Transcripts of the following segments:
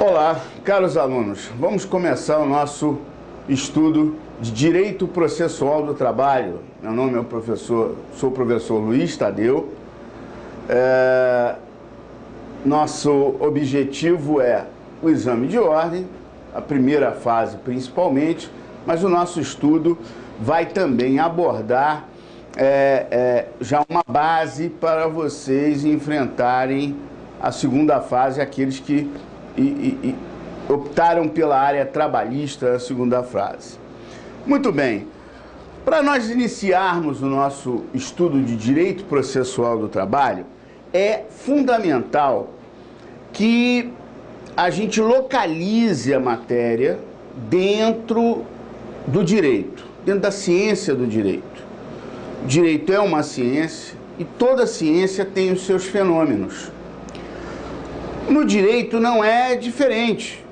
Olá, caros alunos. Vamos começar o nosso estudo de Direito Processual do Trabalho. Meu nome é sou o professor Luiz Tadeu. Nosso objetivo é o exame de ordem, a primeira fase principalmente, mas o nosso estudo vai também abordar já uma base para vocês enfrentarem a segunda fase, aqueles que optaram pela área trabalhista, a segunda fase. Muito bem, para nós iniciarmos o nosso estudo de Direito Processual do Trabalho, é fundamental que a gente localize a matéria dentro do direito, dentro da ciência do direito. O direito é uma ciência e toda ciência tem os seus fenômenos. No direito não é diferente,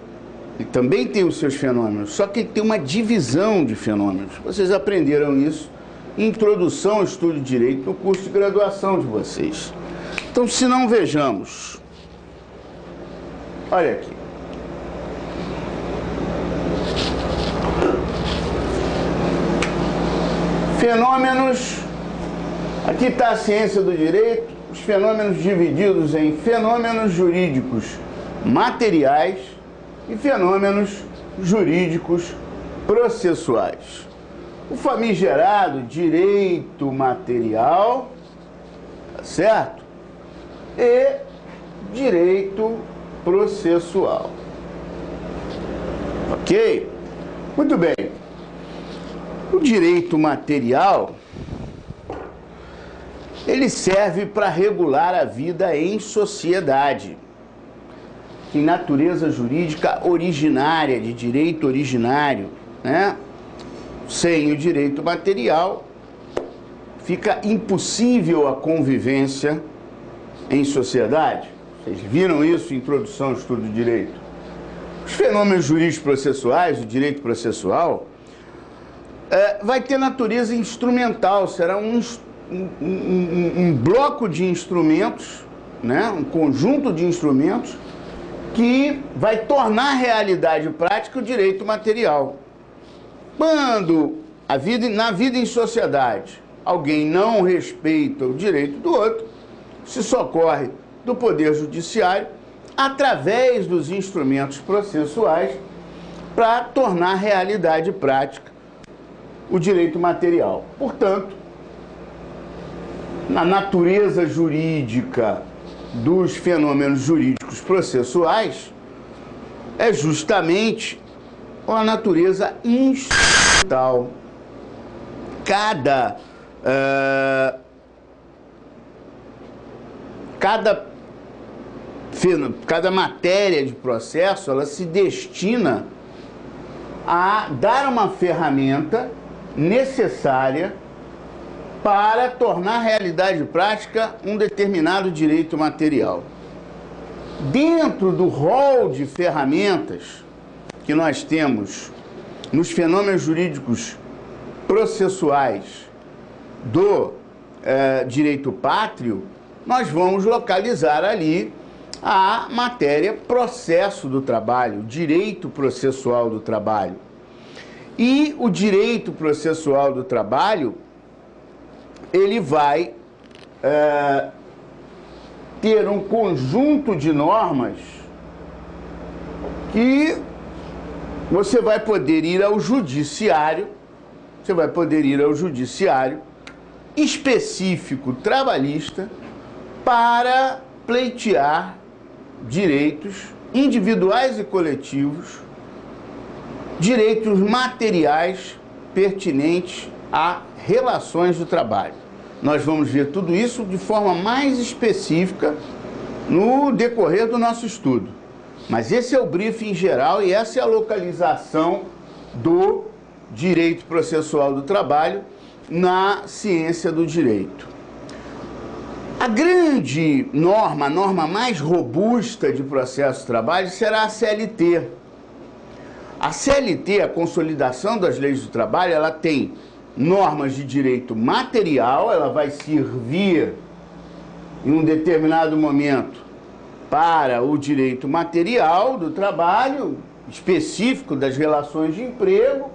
ele também tem os seus fenômenos, só que ele tem uma divisão de fenômenos. Vocês aprenderam isso em Introdução ao Estudo de Direito no curso de graduação de vocês. Então, se não, vejamos. Olha aqui. Fenômenos, aqui está a ciência do direito. Os fenômenos divididos em fenômenos jurídicos materiais e fenômenos jurídicos processuais. O famigerado direito material, tá certo? E direito processual. Ok? Muito bem. O direito material, ele serve para regular a vida em sociedade. Tem natureza jurídica originária, de direito originário, né? Sem o direito material, fica impossível a convivência em sociedade. Vocês viram isso em Introdução ao Estudo do Direito. Os fenômenos jurídicos processuais, o direito processual, vai ter natureza instrumental, será um bloco de instrumentos, né? Um conjunto de instrumentos que vai tornar realidade prática o direito material. Quando na vida em sociedade alguém não respeita o direito do outro, se socorre do Poder Judiciário através dos instrumentos processuais para tornar realidade prática o direito material. Portanto, na natureza jurídica dos fenômenos jurídicos processuais, é justamente a natureza instrumental. Cada matéria de processo, ela se destina a dar uma ferramenta necessária para tornar realidade prática um determinado direito material. Dentro do rol de ferramentas que nós temos nos fenômenos jurídicos processuais do direito pátrio, nós vamos localizar ali a matéria processo do trabalho, direito processual do trabalho. E o direito processual do trabalho, ele vai ter um conjunto de normas que você vai poder ir ao judiciário, específico trabalhista para pleitear direitos individuais e coletivos, direitos materiais pertinentes a relações do trabalho. Nós vamos ver tudo isso de forma mais específica no decorrer do nosso estudo. Mas esse é o briefing geral e essa é a localização do direito processual do trabalho na ciência do direito. A grande norma, a norma mais robusta de processo de trabalho será a CLT. A CLT, a Consolidação das Leis do Trabalho, ela tem normas de direito material, ela vai servir em um determinado momento para o direito material do trabalho, específico das relações de emprego,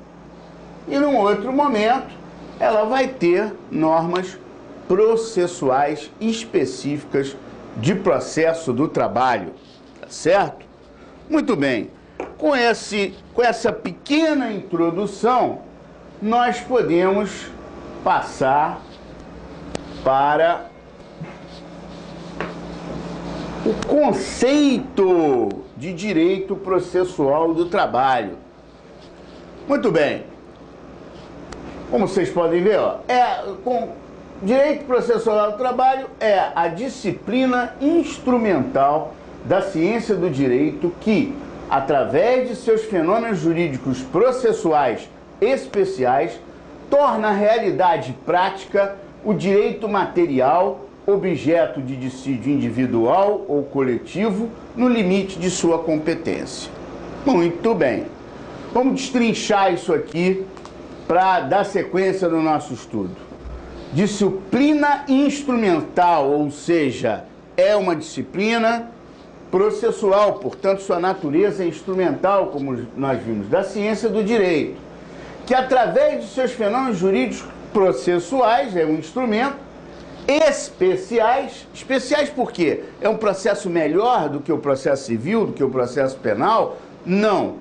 e num outro momento ela vai ter normas processuais específicas de processo do trabalho, tá certo? Muito bem, com essa pequena introdução, nós podemos passar para o conceito de direito processual do trabalho. Muito bem. Como vocês podem ver, ó, direito processual do trabalho é a disciplina instrumental da ciência do direito que, através de seus fenômenos jurídicos processuais especiais, torna a realidade prática o direito material, objeto de dissídio individual ou coletivo, no limite de sua competência. Muito bem. Vamos destrinchar isso aqui para dar sequência no nosso estudo. Disciplina instrumental, ou seja, é uma disciplina processual, portanto, sua natureza é instrumental, como nós vimos, da ciência do direito, que através de seus fenômenos jurídicos processuais, é um instrumento, especiais por quê? É um processo melhor do que o processo civil, do que o processo penal? Não.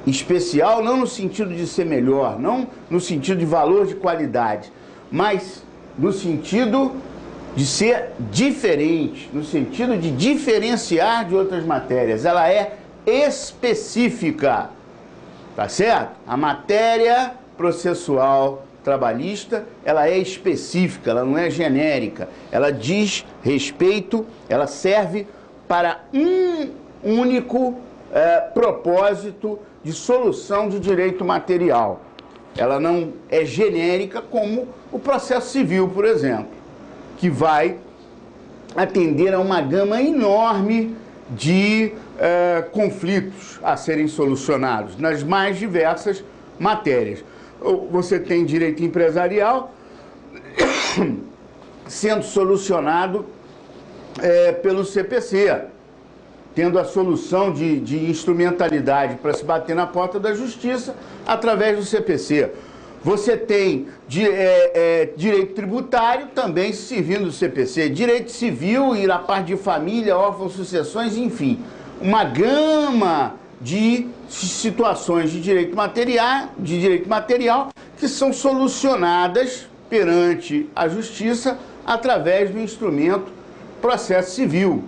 Especial não no sentido de ser melhor, não no sentido de valor de qualidade, mas no sentido de ser diferente, no sentido de diferenciar de outras matérias. Ela é específica, tá certo? A matéria processual trabalhista, ela é específica, ela não é genérica. Ela diz respeito, ela serve para um único propósito de solução de direito material. Ela não é genérica como o processo civil, por exemplo, que vai atender a uma gama enorme de conflitos a serem solucionados nas mais diversas matérias. Você tem direito empresarial sendo solucionado pelo CPC, tendo a solução de instrumentalidade para se bater na porta da justiça através do CPC. Você tem direito tributário também servindo do CPC, direito civil e na parte de família, órfãos, sucessões, enfim, uma gama de situações de direito material que são solucionadas perante a justiça através do instrumento processo civil.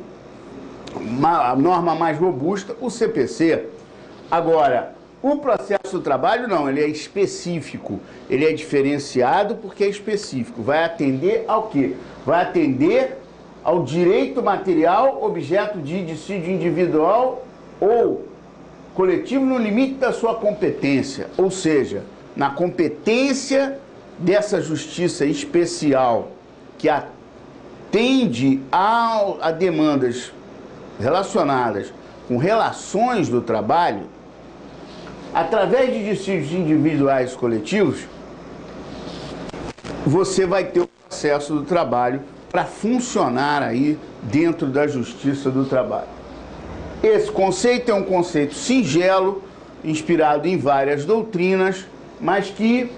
A norma mais robusta, o CPC. Agora, o processo do trabalho não, ele é específico, ele é diferenciado porque é específico. Vai atender ao quê? Vai atender ao direito material, objeto de dissídio individual ou coletivo no limite da sua competência, ou seja, na competência dessa justiça especial que atende a demandas relacionadas com relações do trabalho, através de dissídios individuais e coletivos, você vai ter o processo do trabalho para funcionar aí dentro da justiça do trabalho. Esse conceito é um conceito singelo, inspirado em várias doutrinas, mas que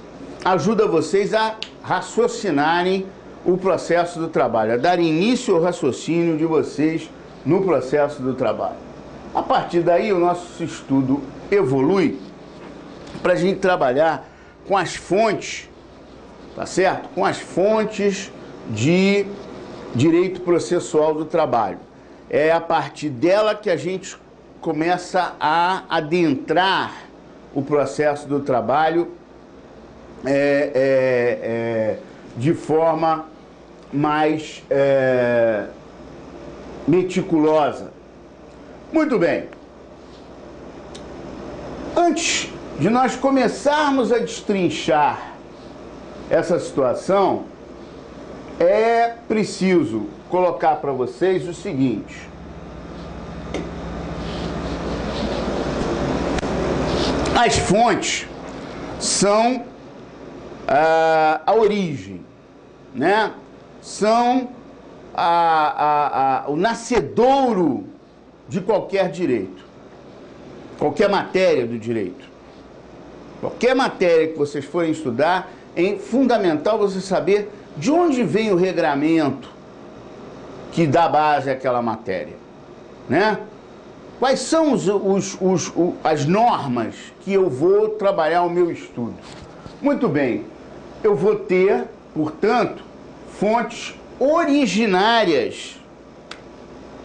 ajuda vocês a raciocinarem o processo do trabalho, a dar início ao raciocínio de vocês no processo do trabalho. A partir daí, o nosso estudo evolui para a gente trabalhar com as fontes, tá certo? Com as fontes de direito processual do trabalho. É a partir dela que a gente começa a adentrar o processo do trabalho de forma mais meticulosa. Muito bem. Antes de nós começarmos a destrinchar essa situação, é preciso colocar para vocês o seguinte: as fontes são a origem, né? São o nascedouro de qualquer direito, qualquer matéria do direito. Qualquer matéria que vocês forem estudar, é fundamental você saber de onde vem o regramento que dá base àquela matéria, né? Quais são as normas que eu vou trabalhar o meu estudo? Muito bem, eu vou ter, portanto, fontes originárias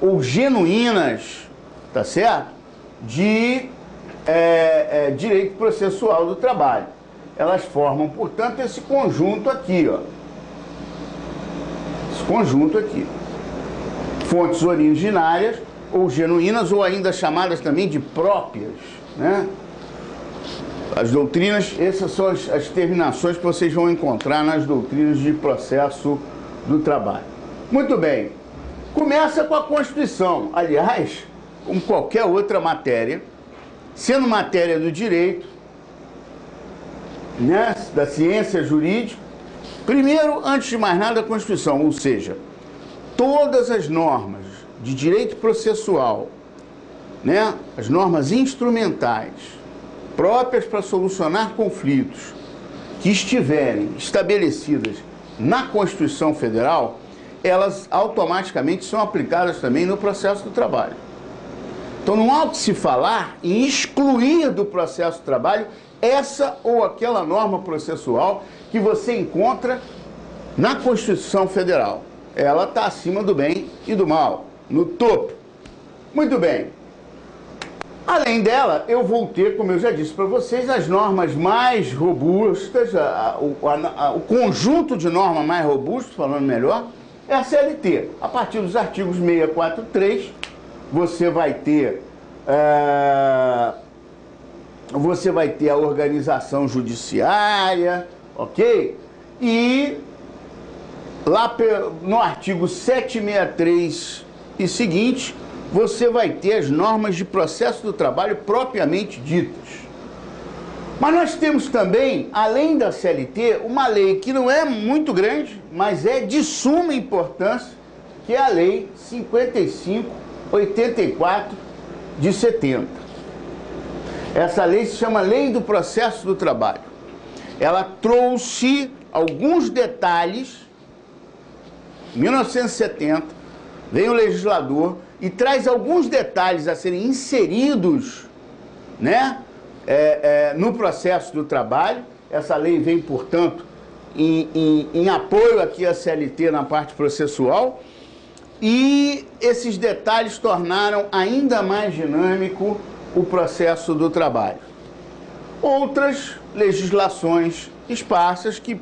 ou genuínas, tá certo? De direito processual do trabalho. Elas formam, portanto, esse conjunto aqui, ó. Esse conjunto aqui. Fontes originárias ou genuínas, ou ainda chamadas também de próprias, né? As doutrinas, essas são as terminações que vocês vão encontrar nas doutrinas de processo do trabalho. Muito bem. Começa com a Constituição. Aliás, como qualquer outra matéria, sendo matéria do direito, né, da ciência jurídica, primeiro, antes de mais nada, a Constituição, ou seja, todas as normas de direito processual, né, as normas instrumentais próprias para solucionar conflitos que estiverem estabelecidas na Constituição Federal, elas automaticamente são aplicadas também no processo do trabalho. Então não há o que se falar em excluir do processo do trabalho essa ou aquela norma processual que você encontra na Constituição Federal. Ela está acima do bem e do mal, no topo. Muito bem. Além dela, eu vou ter, como eu já disse para vocês, as normas mais robustas, o conjunto de normas mais robustas, falando melhor, é a CLT. A partir dos artigos 643, você vai ter a organização judiciária, ok? E lá no artigo 763 e seguinte, você vai ter as normas de processo do trabalho propriamente ditas. Mas nós temos também, além da CLT, uma lei que não é muito grande, mas é de suma importância, que é a Lei 5584 de 70. Essa lei se chama Lei do Processo do Trabalho. Ela trouxe alguns detalhes. Em 1970, vem o legislador e traz alguns detalhes a serem inseridos, né, no processo do trabalho. Essa lei vem, portanto, em apoio aqui à CLT na parte processual, e esses detalhes tornaram ainda mais dinâmico o processo do trabalho. Outras legislações esparsas que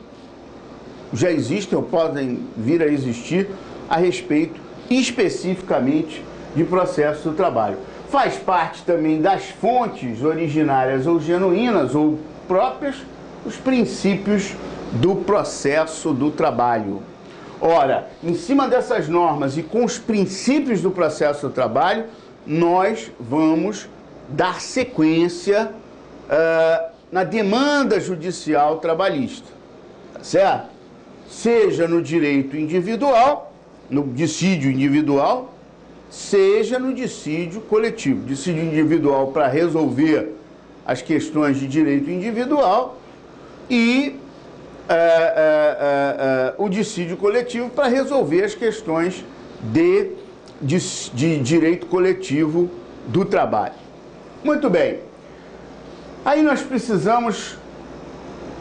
já existem ou podem vir a existir a respeito especificamente de processo do trabalho. Faz parte também das fontes originárias ou genuínas ou próprias os princípios do processo do trabalho. Ora, em cima dessas normas e com os princípios do processo do trabalho, nós vamos dar sequência na demanda judicial trabalhista, tá certo? Seja no direito individual, no dissídio individual, seja no dissídio coletivo. Dissídio individual para resolver as questões de direito individual e o dissídio coletivo para resolver as questões de direito coletivo do trabalho. Muito bem. Aí nós precisamos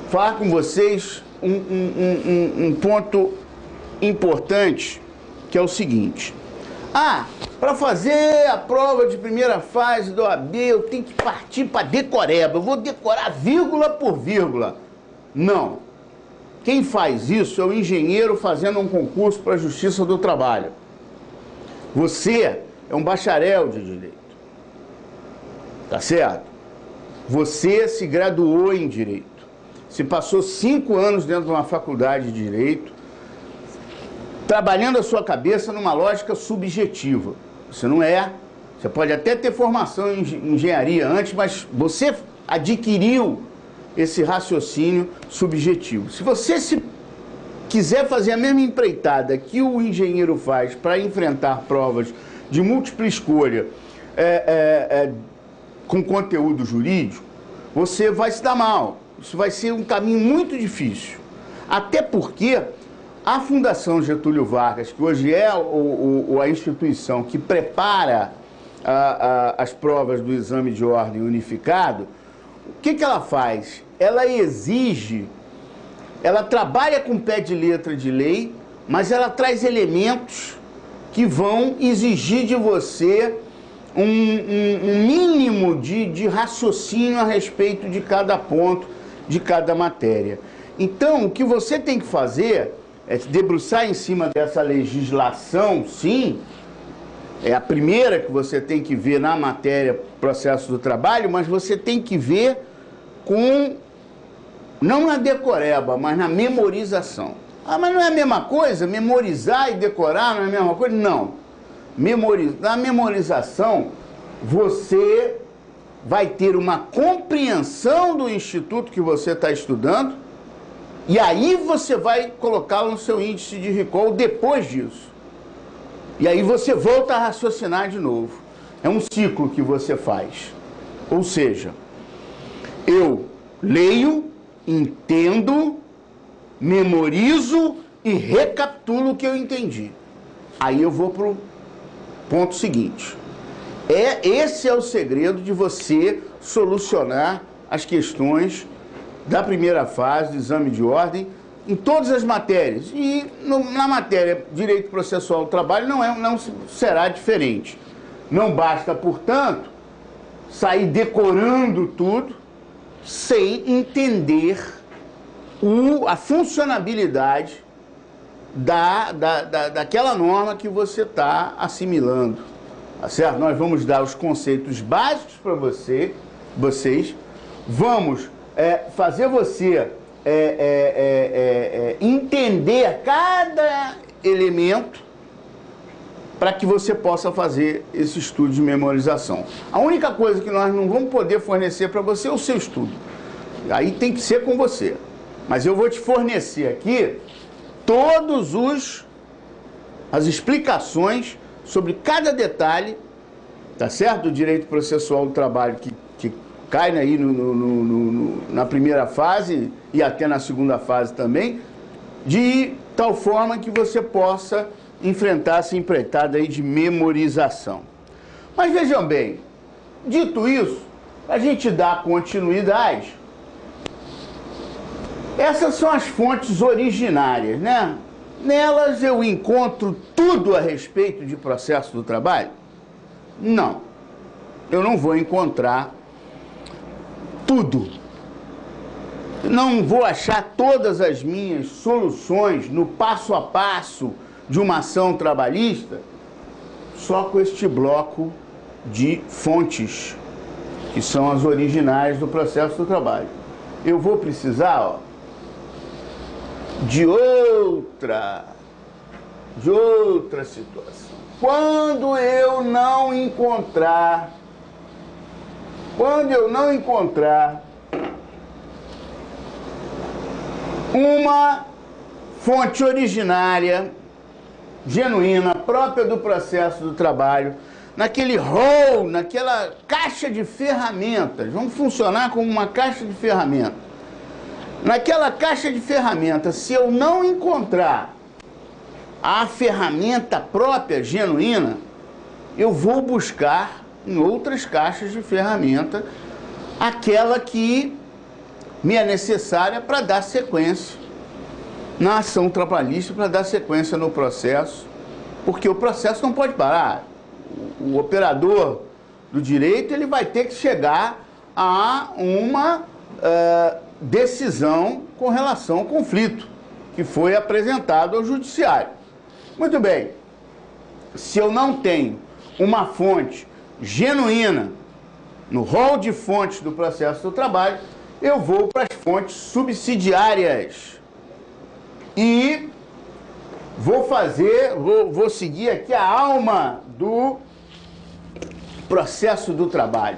falar com vocês um ponto importante, que é o seguinte. Para fazer a prova de primeira fase do OAB, eu tenho que partir para decoreba. Eu vou decorar vírgula por vírgula. Não. Quem faz isso é o engenheiro fazendo um concurso para a Justiça do Trabalho. Você é um bacharel de direito. Tá certo? Você se graduou em direito. Você passou 5 anos dentro de uma faculdade de direito, trabalhando a sua cabeça numa lógica subjetiva. Você não é, você pode até ter formação em engenharia antes, mas você adquiriu esse raciocínio subjetivo. Se você quiser fazer a mesma empreitada que o engenheiro faz para enfrentar provas de múltipla escolha com conteúdo jurídico, você vai se dar mal. Isso vai ser um caminho muito difícil. Até porque a Fundação Getúlio Vargas, que hoje é a instituição que prepara as provas do exame de ordem unificado, o que ela faz? Ela exige, ela trabalha com pé de letra de lei, mas ela traz elementos que vão exigir de você um mínimo de raciocínio a respeito de cada ponto, de cada matéria. Então, o que você tem que fazer é se debruçar em cima dessa legislação, sim, é a primeira que você tem que ver na matéria processo do trabalho, mas você tem que ver com, não na decoreba, mas na memorização. Ah, mas não é a mesma coisa? Memorizar e decorar não é a mesma coisa? Não. Na memorização, você vai ter uma compreensão do instituto que você está estudando e aí você vai colocá-lo no seu índice de recall depois disso. E aí você volta a raciocinar de novo. É um ciclo que você faz. Ou seja, eu leio, entendo, memorizo e recapitulo o que eu entendi. Aí eu vou para o ponto seguinte. Esse é o segredo de você solucionar as questões da primeira fase do exame de ordem em todas as matérias. E na matéria Direito Processual do Trabalho não será diferente. Não basta, portanto, sair decorando tudo sem entender a funcionabilidade daquela norma que você está assimilando. Tá certo? Nós vamos dar os conceitos básicos para vocês, vamos fazer você entender cada elemento para que você possa fazer esse estudo de memorização. A única coisa que nós não vamos poder fornecer para você é o seu estudo. Aí tem que ser com você. Mas eu vou te fornecer aqui todas as explicações sobre cada detalhe, tá certo? Do direito processual do trabalho que cai aí na primeira fase e até na segunda fase também, de tal forma que você possa enfrentar essa empreitada aí de memorização. Mas vejam bem, dito isso, a gente dá continuidade. Essas são as fontes originárias, né? Nelas eu encontro tudo a respeito de processo do trabalho? Não, eu não vou encontrar tudo. Não vou achar todas as minhas soluções no passo a passo de uma ação trabalhista só com este bloco de fontes, que são as originais do processo do trabalho. Eu vou precisar, de outra situação. Quando eu não encontrar uma fonte originária, genuína, própria do processo do trabalho, naquele rol, naquela caixa de ferramentas, vamos funcionar como uma caixa de ferramentas. Naquela caixa de ferramentas, se eu não encontrar a ferramenta própria, genuína, eu vou buscar em outras caixas de ferramenta aquela que me é necessária para dar sequência na ação trabalhista, para dar sequência no processo, porque o processo não pode parar. O operador do direito ele vai ter que chegar a uma decisão com relação ao conflito que foi apresentado ao judiciário. Muito bem, se eu não tenho uma fonte genuína no rol de fontes do processo do trabalho, eu vou para as fontes subsidiárias e vou seguir aqui a alma do processo do trabalho.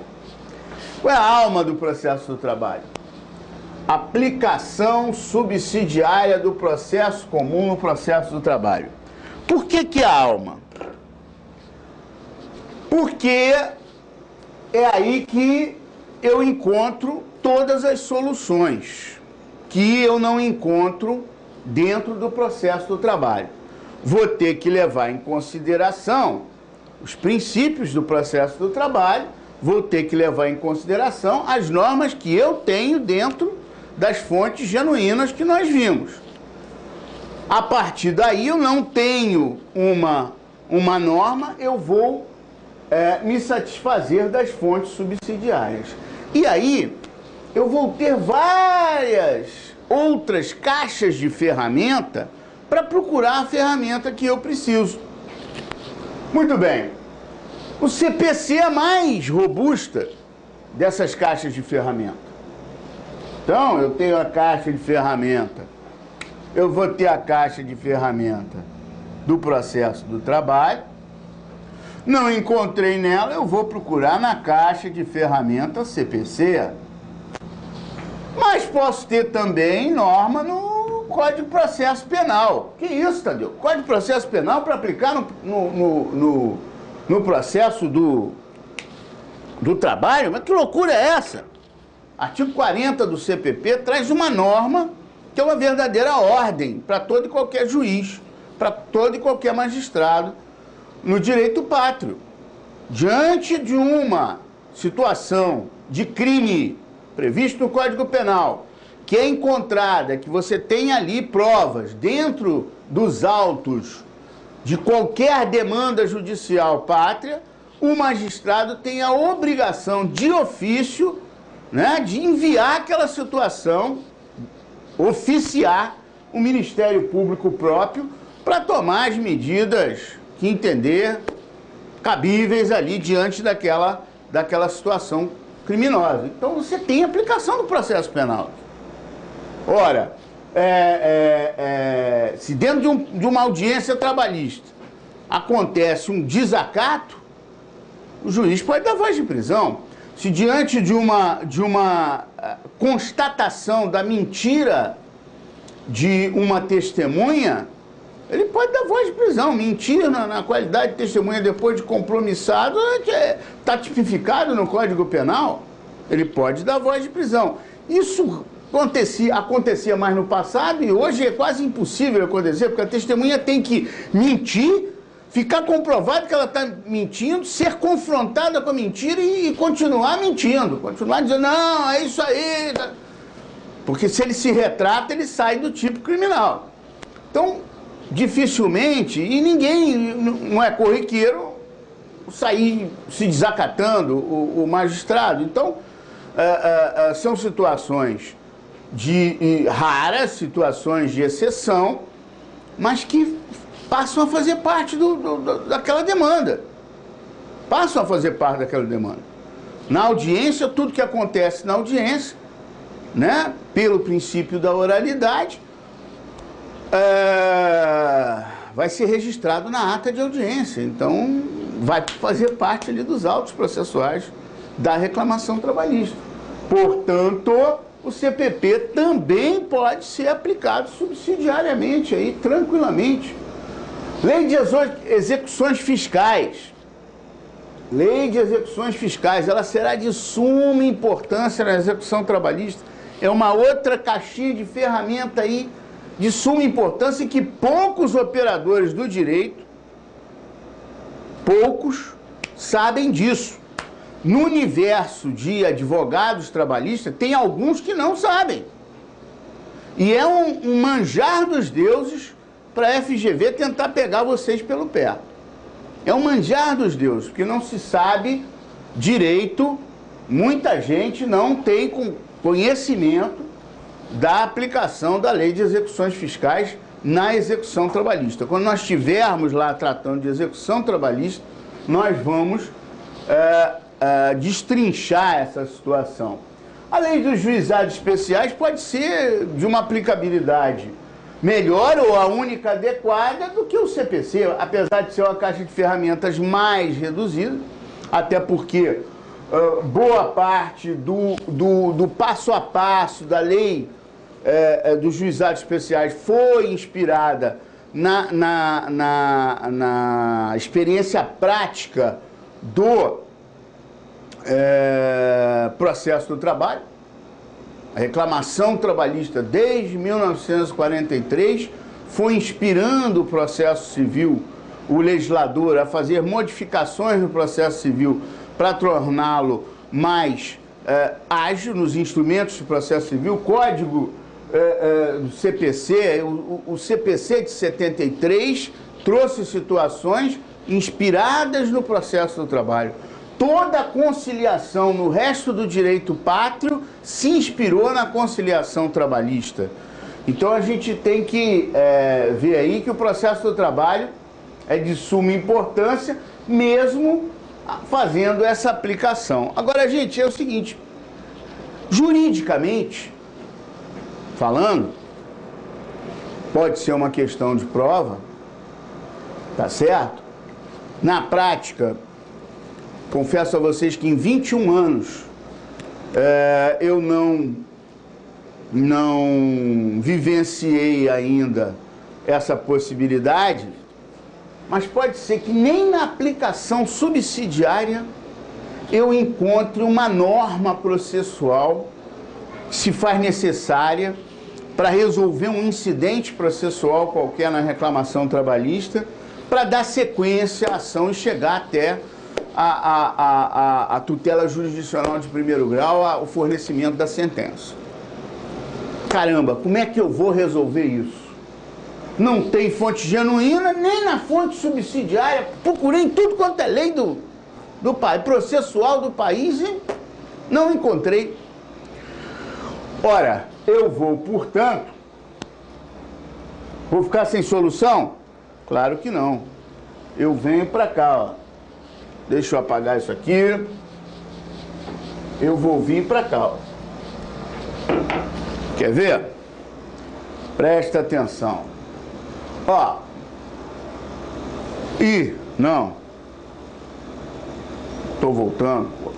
Qual é a alma do processo do trabalho? Aplicação subsidiária do processo comum no processo do trabalho. Por que a alma? Porque é aí que eu encontro todas as soluções que eu não encontro dentro do processo do trabalho. Vou ter que levar em consideração os princípios do processo do trabalho, vou ter que levar em consideração as normas que eu tenho dentro das fontes genuínas que nós vimos. A partir daí, eu não tenho uma norma, eu vou me satisfazer das fontes subsidiárias. E aí, eu vou ter várias outras caixas de ferramenta para procurar a ferramenta que eu preciso. Muito bem. O CPC é a mais robusta dessas caixas de ferramenta. Então, eu tenho a caixa de ferramenta, eu vou ter a caixa de ferramenta do processo do trabalho. Não encontrei nela, eu vou procurar na caixa de ferramenta CPC. Mas posso ter também norma no Código de Processo Penal. Que isso, Tadeu? Código de Processo Penal para aplicar no processo do trabalho? Mas que loucura é essa? Artigo 40 do CPP traz uma norma que é uma verdadeira ordem para todo e qualquer juiz, para todo e qualquer magistrado no direito pátrio. Diante de uma situação de crime previsto no Código Penal, que é encontrada, que você tem ali provas dentro dos autos de qualquer demanda judicial pátria, o magistrado tem a obrigação de ofício, né, de enviar aquela situação, oficiar o Ministério Público próprio para tomar as medidas que entender cabíveis ali diante daquela situação criminosa. Então você tem aplicação do processo penal. Ora, se dentro de uma audiência trabalhista acontece um desacato, o juiz pode dar voz de prisão. Se diante de uma constatação da mentira de uma testemunha, ele pode dar voz de prisão. Mentira na qualidade de testemunha depois de compromissado está tipificado no Código Penal. Ele pode dar voz de prisão. Isso acontecia mais no passado e hoje é quase impossível acontecer, porque a testemunha tem que mentir, ficar comprovado que ela está mentindo, ser confrontada com a mentira e continuar mentindo, continuar dizendo, não, é isso aí. Porque se ele se retrata, ele sai do tipo criminal. Então, dificilmente, e ninguém não é corriqueiro sair se desacatando o magistrado. Então, são situações raras, situações de exceção, mas que passam a fazer parte daquela demanda. Passam a fazer parte daquela demanda. Na audiência, tudo que acontece na audiência, né, pelo princípio da oralidade, vai ser registrado na ata de audiência. Então, vai fazer parte ali dos autos processuais da reclamação trabalhista. Portanto, o CPP também pode ser aplicado subsidiariamente, aí, tranquilamente. Lei de execuções fiscais. Lei de execuções fiscais, ela será de suma importância na execução trabalhista. É uma outra caixinha de ferramenta aí de suma importância e que poucos operadores do direito, poucos, sabem disso. No universo de advogados trabalhistas, tem alguns que não sabem. E é um manjar dos deuses para a FGV tentar pegar vocês pelo pé. É um manjar dos deuses, porque não se sabe direito, muita gente não tem conhecimento da aplicação da lei de execuções fiscais na execução trabalhista. Quando nós estivermos lá tratando de execução trabalhista, nós vamos destrinchar essa situação. A lei dos juizados especiais pode ser de uma aplicabilidade melhor ou a única adequada do que o CPC, apesar de ser uma caixa de ferramentas mais reduzida, até porque boa parte do passo a passo da lei dos juizados especiais foi inspirada na experiência prática do processo do trabalho. A reclamação trabalhista desde 1943 foi inspirando o processo civil, o legislador, a fazer modificações no processo civil para torná-lo mais ágil nos instrumentos do processo civil. O Código do CPC, o CPC de 73, trouxe situações inspiradas no processo do trabalho. Toda a conciliação no resto do direito pátrio se inspirou na conciliação trabalhista. Então a gente tem que ver aí que o processo do trabalho é de suma importância, mesmo fazendo essa aplicação. Agora, gente, é o seguinte, juridicamente falando, pode ser uma questão de prova, tá certo? Na prática, confesso a vocês que em 21 anos eu não vivenciei ainda essa possibilidade, mas pode ser que nem na aplicação subsidiária eu encontre uma norma processual que se faz necessária para resolver um incidente processual qualquer na reclamação trabalhista, para dar sequência à ação e chegar até a tutela jurisdicional de primeiro grau, o fornecimento da sentença. Caramba, como é que eu vou resolver isso? Não tem fonte genuína, nem na fonte subsidiária. Procurei em tudo quanto é lei do processual do país e não encontrei. Ora, eu vou, portanto, vou ficar sem solução? Claro que não. Eu venho para cá, ó. Deixa eu apagar isso aqui. Eu vou vir para cá, ó. Quer ver? Presta atenção. Ó. Não. Tô voltando, pô.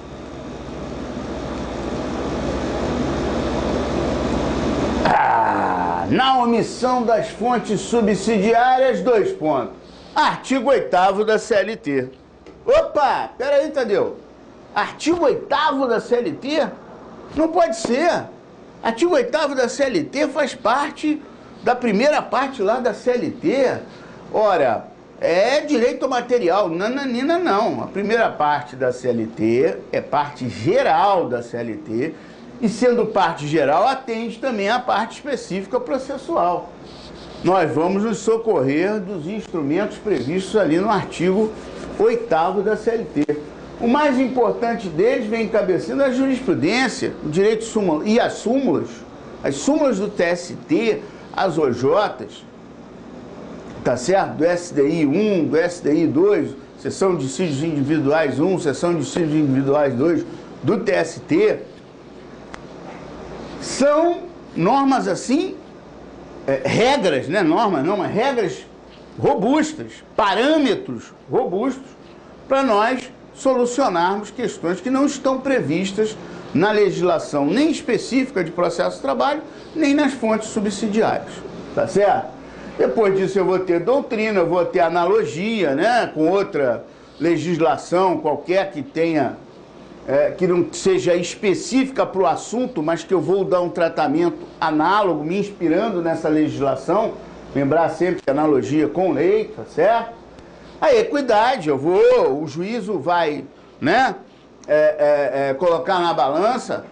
Na omissão das fontes subsidiárias, 2 pontos. Artigo 8º da CLT. Opa, peraí, Tadeu. Artigo 8º da CLT? Não pode ser. Artigo 8º da CLT faz parte da primeira parte lá da CLT. Ora, é direito material. Nananina, não. A primeira parte da CLT é parte geral da CLT. E sendo parte geral, atende também à parte específica processual. Nós vamos nos socorrer dos instrumentos previstos ali no artigo 8º da CLT. O mais importante deles vem encabeçando a jurisprudência, o direito súmula e as súmulas do TST, as OJs, tá certo? Do SDI 1, do SDI 2, seção de dissídios individuais 1, seção de dissídios individuais 2, do TST, são normas assim, regras, né? Normas não, mas regras robustas, parâmetros robustos para nós solucionarmos questões que não estão previstas na legislação nem específica de processo de trabalho, nem nas fontes subsidiárias, tá certo? Depois disso eu vou ter doutrina, eu vou ter analogia, né, com outra legislação qualquer que tenha, que não seja específica para o assunto, mas que eu vou dar um tratamento análogo, me inspirando nessa legislação, lembrar sempre que analogia com lei, tá certo? A equidade, o juízo vai, né, colocar na balança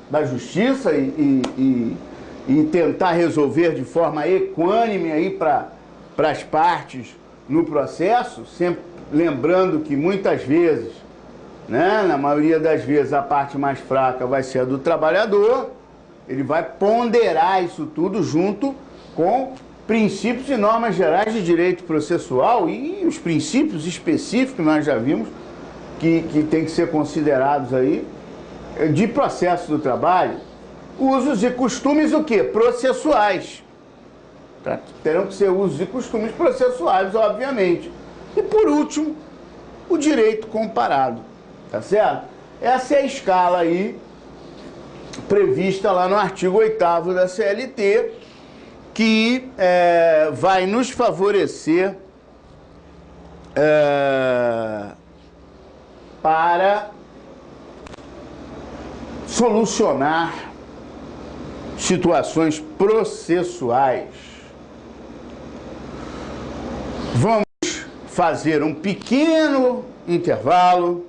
da justiça e tentar resolver de forma equânime aí para as partes no processo, sempre lembrando que muitas vezes, né, na maioria das vezes, a parte mais fraca vai ser a do trabalhador, ele vai ponderar isso tudo junto com princípios e normas gerais de direito processual e os princípios específicos, nós já vimos, que tem que ser considerados aí, de processo do trabalho, usos e costumes o quê? Processuais. Terão que ser usos e costumes processuais, obviamente. E por último, o direito comparado, tá certo? Essa é a escala aí prevista lá no artigo 8º da CLT, que vai nos favorecer para solucionar situações processuais. Vamos fazer um pequeno intervalo.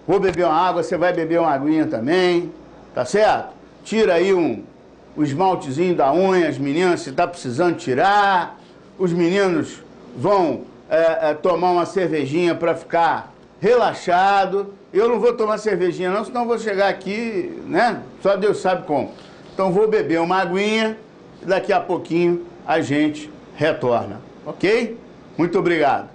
Vou beber uma água, você vai beber uma aguinha também, tá certo? Tira aí o esmaltezinho da unha, as meninas, se tá precisando tirar. Os meninos vão tomar uma cervejinha para ficar relaxado. Eu não vou tomar cervejinha não, senão vou chegar aqui, né? Só Deus sabe como. Então vou beber uma aguinha e daqui a pouquinho a gente retorna, ok? Muito obrigado.